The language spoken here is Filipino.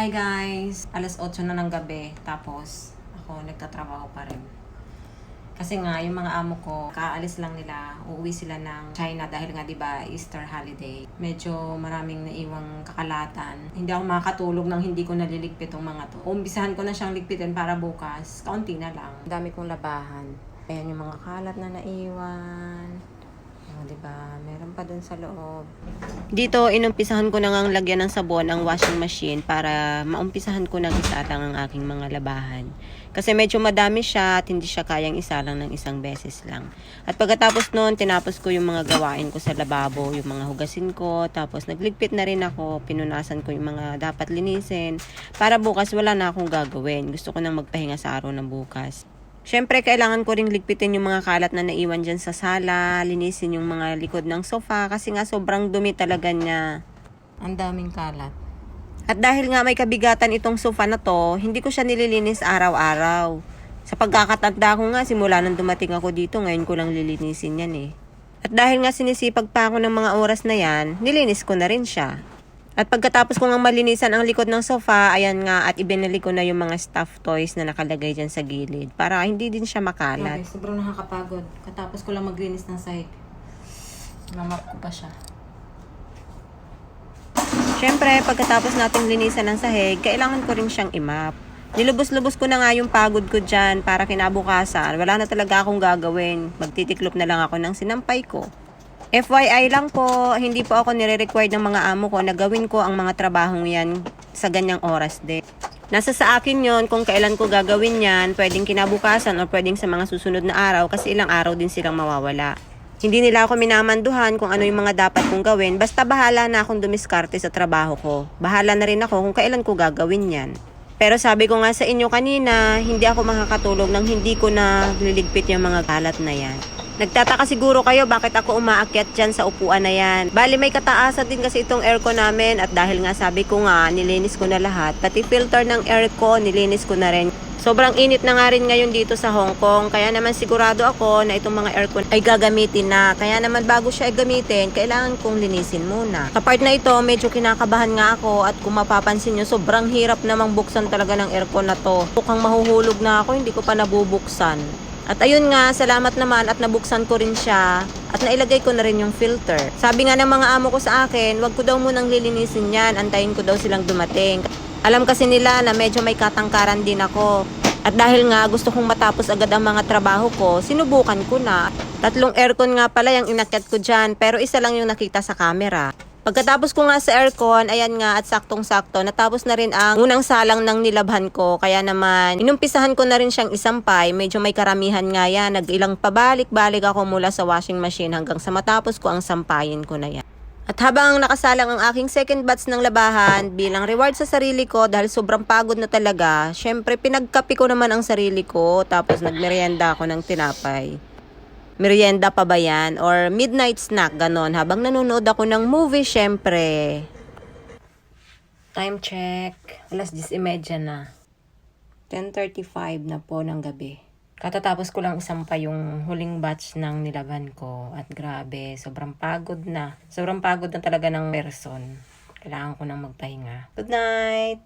Hi guys! Alas 8 na ng gabi, tapos ako nagtatrabaho pa rin. Kasi nga, yung mga amo ko, kaalis lang nila, uuwi sila ng China dahil nga 'di ba Easter holiday. Medyo maraming naiwang kakalatan. Hindi ako makakatulog nang hindi ko naliligpit tong mga to. Umpisahan ko na siyang ligpitin para bukas, kaunti na lang. Ang dami kong labahan. Ayan yung mga kalat na naiwan. O, diba? Meron pa dun sa loob. Dito, inumpisahan ko na ngang lagyan ng sabon ang washing machine para maumpisahan ko ng isatang ang aking mga labahan. Kasi medyo madami siya at hindi siya kayang isa lang ng isang beses lang. At pagkatapos nun, tinapos ko yung mga gawain ko sa lababo, yung mga hugasin ko. Tapos nagligpit na rin ako, pinunasan ko yung mga dapat linisin. Para bukas wala na akong gagawin. Gusto ko nang magpahinga sa araw ng bukas. Siyempre, kailangan ko ring ligpitin yung mga kalat na naiwan dyan sa sala, linisin yung mga likod ng sofa, kasi nga sobrang dumi talaga niya. Ang daming kalat. At dahil nga may kabigatan itong sofa na to, hindi ko siya nililinis araw-araw. Sa pagkakatanda ko nga, simula nang dumating ako dito, ngayon ko lang lilinisin yan eh. At dahil nga sinisipag pa ako ng mga oras na yan, nilinis ko na rin siya. At pagkatapos ko nga malinisan ang likod ng sofa, ayan nga, at ibinili ko na yung mga stuffed toys na nakalagay dyan sa gilid para hindi din siya makalat. Okay, sobrang nakakapagod. Katapos ko lang maglinis ng sahig. Namap ko pa siya. Siyempre, pagkatapos nating linisan ng sahig, kailangan ko rin siyang imap. Nilubos-lubos ko na nga yung pagod ko dyan para kinabukasan. Wala na talaga akong gagawin. Magtitiklop na lang ako ng sinampay ko. FYI lang po, hindi po ako nire-required ng mga amo ko na gawin ko ang mga trabahong yan sa ganyang oras din. Nasa sa akin yon kung kailan ko gagawin yan, pwedeng kinabukasan o pwedeng sa mga susunod na araw kasi ilang araw din silang mawawala. Hindi nila ako minamanduhan kung ano yung mga dapat kong gawin, basta bahala na akong dumiskarte sa trabaho ko. Bahala na rin ako kung kailan ko gagawin yan. Pero sabi ko nga sa inyo kanina, hindi ako makakatulog nang hindi ko na liligpit yung mga kalat na yan. Nagtataka siguro kayo bakit ako umaakyat dyan sa upuan na yan. Bali may kataasan din kasi itong aircon namin at dahil nga sabi ko nga nilinis ko na lahat. Pati filter ng aircon nilinis ko na rin. Sobrang init na nga rin ngayon dito sa Hong Kong. Kaya naman sigurado ako na itong mga aircon ay gagamitin na. Kaya naman bago siya ay gamitin, kailangan kong linisin muna. Sa part na ito, medyo kinakabahan nga ako at kung mapapansin nyo, sobrang hirap namang buksan talaga ng aircon na to. Mukhang mahuhulog na ako, hindi ko pa nabubuksan. At ayun nga, salamat naman at nabuksan ko rin siya at nailagay ko na rin yung filter. Sabi nga ng mga amo ko sa akin, wag ko daw munang lilinisin yan, antayin ko daw silang dumating. Alam kasi nila na medyo may katangkaran din ako. At dahil nga gusto kong matapos agad ang mga trabaho ko, sinubukan ko na. 3 aircon nga pala yung inakyat ko dyan, pero isa lang yung nakita sa camera. Pagkatapos ko nga sa aircon, ayan nga at saktong-sakto, natapos na rin ang unang salang ng nilabhan ko. Kaya naman, inumpisahan ko na rin siyang isampay. Medyo may karamihan nga yan. Nag-ilang pabalik-balik ako mula sa washing machine hanggang sa matapos ko ang sampayin ko na yan. At habang nakasalang ang aking second batch ng labahan, bilang reward sa sarili ko dahil sobrang pagod na talaga, syempre pinagkapi ko naman ang sarili ko tapos nagmerienda ako ng tinapay. Merienda pa ba yan? Or midnight snack, ganon. Habang nanonood ako ng movie, syempre. Time check. Alas 10:30 na. 10:35 na po ng gabi. Katatapos ko lang isampay yung huling batch ng nilaban ko. At grabe, sobrang pagod na. Sobrang pagod na talaga ng person. Kailangan ko nang magpahinga. Good night!